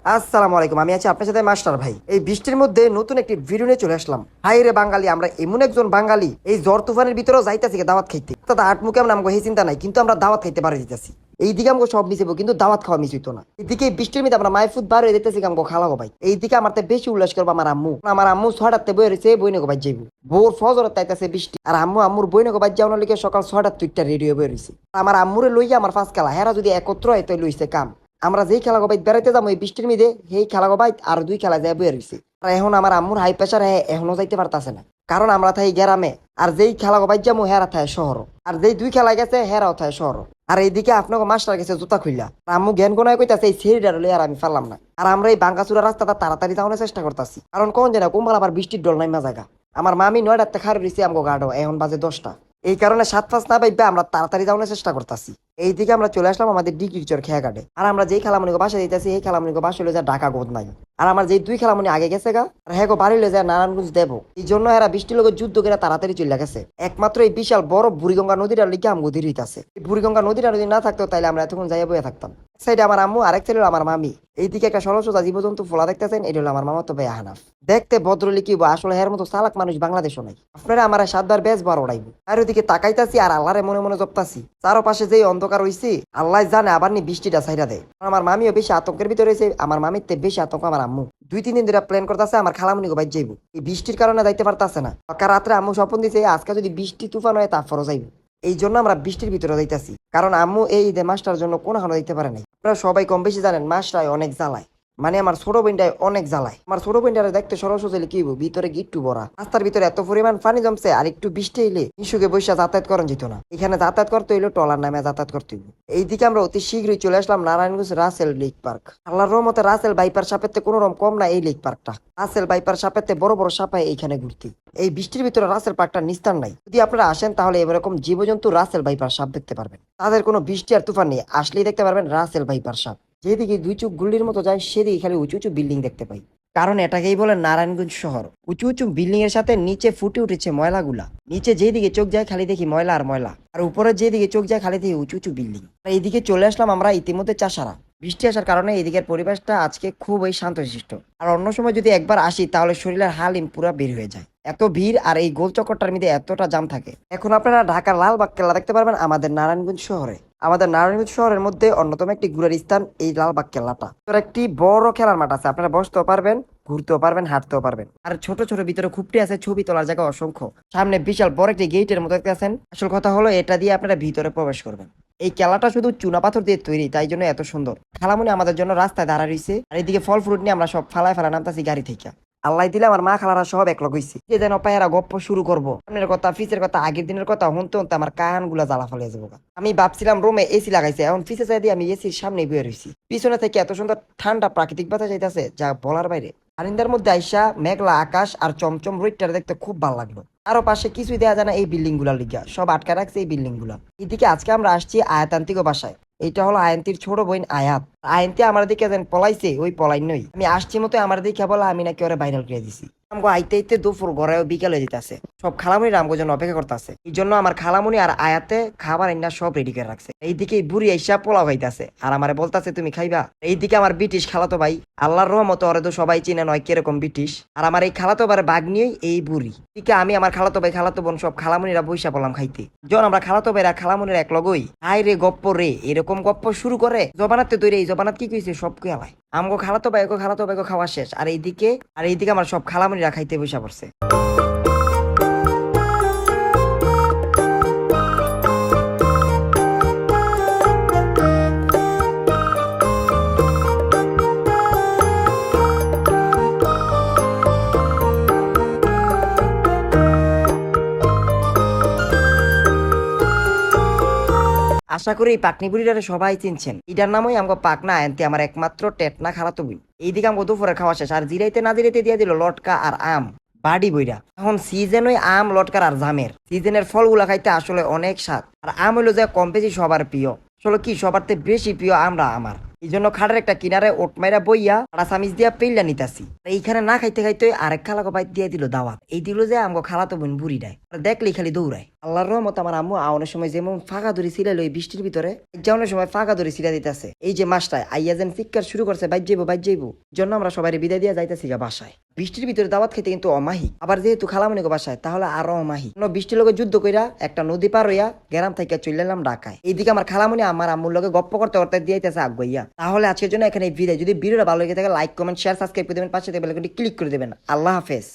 আসসালামু আলাইকুম, আমি আছি আপনার সাথে মাস্টার ভাই। এই বৃষ্টির মধ্যে নতুন একটি ভিডিও নিয়ে চলে আসলাম। হাই রে বাঙালি, আমরা এমন একজন বাঙালি এই জ্বর তুফানের ভিতরেও যাইতাছি দাওয়াত খাইতে। দাদা আট মুখে আমরা আমগো এই চিন্তা নাই, কিন্তু আমরা দাওয়াত খাইতে পারে দিতেছি। এইদিকে আমগো সব মিশিব, কিন্তু দাওয়াত খাওয়া মিশ হইতো না। এদিকে এই বৃষ্টির মধ্যে আমরা মাইফুদ বার হয়ে দিতেছি আমগো খালাগো ভাই। এইদিকে আমার বেশি উল্লাস করবো আমার আম্মু ছয়টাতে বই রয়েছে, বইনগো ভাই যাইব ভোর ফজরের তাইতাছে বৃষ্টি। আর আম্মুর বইনগো ভাই যাওয়ার লিগে সকাল 6টার তুইটা রেডি হয়ে বই রয়েছে। আমার আম্মুরে লইয়া আমার ফার্স্ট খেলা হেরা যদি একত্র হয় তো লইছে কাম। আমরা যেই খেলা গোবাই বেড়াইতে যাবো এই বৃষ্টির মধ্যে, সেই খেলা গোবাই আর দুই খেলা যায় বয়ে রয়েছে। আর এখন আমার আম্মুর হাই প্রেশার এখনো যাইতে পারতাছে না, কারণ আমরা থাই গ্রামে। আর যেই খেলা গোবাই যাবো হেরা থায় শহর, আর যেই দুই খেলা গেছে হেরাও থায় শহর। আর এইদিকে আপনাকে মাস্টার গেছে জুতা খুললা, আম্মু জ্ঞান গোনায় কইতাছে এই সেরিডার লই আর আমি পারলাম না। আর আমরা এই বাঙ্গাচুরা রাস্তাটা তাড়াতাড়ি যাওয়ার চেষ্টা করতেছি, কারণ কোন জানা কোমল আবার বৃষ্টির ডল নাইমা জায়গা। আমার মামি 9টাতে খারে রয়েছে আমগো গার্ডও, এখন বাজে 10টা। এই কারণে 7-5 না পাইবে আমরা তাড়াতাড়ি যাওয়ার চেষ্টা করতেছি। এইদিকে আমরা চলে আসলাম আমাদের ডিগ্রি চর খেয়া কাটে। আর আমরা যেই খেলামনিকে বাসা দিতেছি এই খেলামনিকে বাসা লয়ে যা ঢাকা গোদ নাই। আর আমার যেই দুই খেলামনি আগে গেছে গা, আর হ্যাঁ বাড়ি লয়ে যায় নারায়ণগঞ্জ দেবো। এই জন্য এরা বৃষ্টির লোকের যুদ্ধ করে তাড়াতাড়ি চলে গেছে। একমাত্র এই বিশাল বড় বুড়িগঙ্গা নদীটার লিখে আমগো ধীর হইতাছে। এই বুড়িগঙ্গা নদীটা যদি না থাকতো তাইলে আমরা এতক্ষণ যাইয়া বইয়া থাকতাম। সাইডে আমার আম্মু, আরেক ছেলে আমার মামি। এইদিকে একটা ষোলশোটা জীবজন্তু ফোলা দেখতেছেন, এটা হলো আমার মামাতো ভাই আহনাফ। দেখতে ভদ্রলি কি আসলে এর মতো চালাক মানুষ বাংলাদেশও নাই। আপনারা আমার 7বার বেশ বার ওড়াইব। আর ওইদিকে তাকাইতাছি আর আল্লাহরে মনে মনে জপতাছি। চারপাশে যেই অন্ধকার হইছে আল্লাহ জানে, আবার নি বৃষ্টিটা ছাইরা দেয়। আমার মামিও বেশি আতঙ্কের ভিতরে রয়েছে, আমার মামির তে বেশি আতঙ্ক আমার আম্মু। 2-3 দিন ধরে প্ল্যান করতেছে আমার খালামুনি গো বাইর যাইব। এই বৃষ্টির কারণে যাইতে পারতাছে না। রাত্রে আম্মু স্বপ্ন দিছে আজকে যদি বৃষ্টি তুফান হয় তারপরও যাইব। এই জন্য আমরা বৃষ্টির ভিতরে যাইতাছি, কারণ আম্মু এই ঈদে মাস্টার জন্য কোনো হানো দিতে পারে নাই। আপনারা সবাই কম বেশি জানেন মাস্টার অনেক জ্বালায়, মানে আমার ছোট বোনটাই অনেক জ্বালায়। আমার ছোট বোনটারে দেখতে সরস হইলে কি ভিতরে গিট্টু ভরা, রাস্তার ভিতরে এত পরিমাণ পানি জমছে। আর একটু বৃষ্টি এলে নিশুকে বৈশা যাতায়াত করেন যেত না। এখানে যাতায়াত করতে হইলে টলার নামে যাতায়াত করতে হইব। এইদিকে আমরা অতি শীঘ্রই চলে আসলাম নারায়ণগঞ্জ রাসেল লেক পার্ক। আল্লাহর রহমতে রাসেল বাইপার সাপেতে কোনো রকম কম না এই লেক পার্কটা। রাসেল বাইপার সাপেতে বড় বড় সাপায় এইখানে ঘুরতে। এই বৃষ্টির ভিতরে রাসেল পার্কটা নিস্তার নাই। যদি আপনারা আসেন তাহলে এরকম জীবজন্তু রাসেল বাইপার সাপ দেখতে পারবেন। তাদের কোনো বৃষ্টি আর তুফান নেই, আসলেই দেখতে পারবেন রাসেল বাইপার সাপ। যেদিকে দুই চোখ গুল্লির মতো যায় সেদিকে খালি উঁচু উঁচু বিল্ডিং দেখতে পাই, কারণ এটাকেই বলে নারায়ণগঞ্জ শহর। উঁচু উঁচু বিল্ডিং এর সাথে নিচে ফুটে উঠেছে ময়লাগুলা। নিচে যেদিকে চোখ যায় খালি দেখি ময়লা আর ময়লা, আর উপরে যেদিকে চোখ যায় খালি দেখি উঁচু উঁচু বিল্ডিং। এইদিকে চলে আসলাম আমরা ইতিমধ্যে চাষারা। বৃষ্টি আসার কারণে এইদিকের পরিবেশটা আজকে খুবই শান্তশিষ্ট। আর অন্য সময় যদি একবার আসি তাহলে শরীরের হালিম পুরো বের হয়ে যায়, এত ভিড়। আর এই গোল চক্করটার মধ্যে এতটা জাম থাকে। এখন আপনারা ঢাকার লালবাগ কেল্লা দেখতে পারবেন আমাদের নারায়ণগঞ্জ শহরে। আমাদের নারায়ণগঞ্জ শহরের মধ্যে অন্যতম একটি ঘুরার স্থান এই লালবাগ কেল্লাটা। তোর একটি বড় খেলার মাঠ আছে, আপনারা বসতেও পারবেন, ঘুরতেও পারবেন, হাঁটতেও পারবেন। আর ছোট ছোট ভিতরে খুপটি আছে, ছবি তোলার জায়গা অসংখ্য। সামনে বিশাল বড় একটি গেটের মতো দেখতে আছেন। আসল কথা হলো এটা দিয়ে আপনারা ভিতরে প্রবেশ করবেন। এই কেলাটা শুধু চুনা পাথর দিয়ে তৈরি, তাই জন্য এত সুন্দর। খালামুনি আমাদের জন্য রাস্তায় দাঁড়া রয়েছে। আর এইদিকে ফল ফ্রুট নিয়ে আমরা সব ফালায় ফেলা নামতাছি গাড়ি থেকে। আল্লাহ দিলে আমার মা খালারা সব একলগ হইছে, যে যেন পায়রা গপ্প শুরু করবো। সামনের কথা, ফিসের কথা, আগের দিনের কথা শুনতে শুনতে আমার কান গুলা জ্বালা ফেলে যাবো। আমি ভাবছিলাম রুমে এসি লাগাইছে, এখন ফিসে চাই দিয়ে আমি এসির সামনে বয়ে রয়েছি। পিছনে থেকে এত সুন্দর ঠান্ডা প্রাকৃতিক বাতাস যাইতেছে যা বলার বাইরে। আরিন্দার মধ্যে আইসা মেঘলা আকাশ আর চমচম রোদটা দেখতে খুব ভালো লাগলো। আরো পাশে কিছুই দেওয়া যায় না এই বিল্ডিং গুলার লিগা, সব আটকা রাখছে এই বিল্ডিং গুলা। এদিকে আজকে আমরা আসছি আয়াতান্তিক বাসায়। এইটা হলো আয়ান্তির ছোট বোন আয়াত। আয়ান্তি আমার দিকে যেন পলাইছে ওই পলাই নই। আমি আসছি মতো আমার দিকে বলা আমি নাকি ওরা ভাইরাল করে দিছি। আমগো আইতে আইতে দুপুর ঘরেও বিকেল হয়ে যেতেছে। সব খালামুনি আমগো জন্য অপেক্ষা করতেছে। এই জন্য আমার খালামুনি আর আয়াতে খাবার আইনা সব রেডি করে রাখছে। এইদিকে বুড়ি আইসা পোলাও খাইতেছে আর আমারে বলতাছে তুমি খাইবা। এইদিকে আমার ব্রিটিশ খালাতো ভাই, আল্লাহর রহমতে ওরে তো সবাই চিনে নয় কিরকম ব্রিটিশ। আর আমার এই খালাতো ভাইয়ের বাঘ নিয়েই এই বুড়ি। ঠিক আমি আমার খালাতো ভাই খালাতো বোন সব খালামুনিরা বইসা পড়লাম খাইতে। যখন আমরা খালাতো ভাইরা খালামুনির এক লগই হাই রে গপ্প রে এরকম গপ্প শুরু করে, জবানাতে তৈরি। এই জবানাত কি কইছে সব কে আলাই আমগো খালাতো ভাইকে খাওয়া শেষ। আর এইদিকে আমার সব খালামুনিরা খাইতে বসে পড়ছে। আশা করি এই পাকনি বুড়িটারে সবাই চিনছেন। এটার নামই আমগো পাকনা আনতে আমার একমাত্র টেটনা খালাতো বোন। এইদিকে আমগো দুপুরে খাওয়া শেষ, আর জিরাইতে না জিরাইতে দিয়ে দিল লটকা আর আম বাড়ি বইরা। এখন সিজন ওই আম লটকার আর জামের সিজনের ফলগুলা খাইতে আসলে অনেক স্বাদ। আর আম হইলো যে কম বেশি সবার প্রিয়। আসলে কি সবার থেকে বেশি প্রিয় আমরা আমার। এই জন্য খাটের একটা কিনারে ওট মাইরা বইয়া আড়া সামিজ দিয়া পেইলা নিতাছি। এইখানে না খাইতে খাইতে আরেক খালাকে বাইর দিয়ে দিল দাওয়াত। এই দিল যে আমগো খালাতো বোন বুড়ি দেয়, দেখলেই খালি দৌড়ায়। আল্লাহর রহমত আমার আম্মু আওয়ানোর সময় যেমন ফাঁকা ধরে ছিলাইলো এই বৃষ্টির ভিতরে, যাওয়ানোর সময় ফাঁকা ধরে ছিলা দিতেছে। এই যে মাসটায় আইয়া যেন চিৎকার শুরু করছে বাইর যাইবো জন্য আমরা সবাই বিদায় দিয়ে যাইতেছি বাসায়। বৃষ্টির ভিতরে দাওয়াত খেতে কিন্তু অমাহি, আবার যেহেতু খালামণি গো বাসায় তাহলে আরো অমাহি। বৃষ্টির লোকে যুদ্ধ কইরা একটা নদী পার হইয়া গ্রাম থেকে চলে এলাম ঢাকায়। এইদিকে আমার খালামণি আমার আম্মুর লগে গপ্প করতে করতে দিয়েছে আগুইয়া। তাহলে আজকের জন্য এখানে বিদায়। যদি ভিডিওটা ভালো লেগে থাকে লাইক কমেন্ট শেয়ার সাবস্ক্রাইব করে দেবেন, পাশে বেল আইকনটি ক্লিক করে দেবেন। আল্লাহ হাফেজ।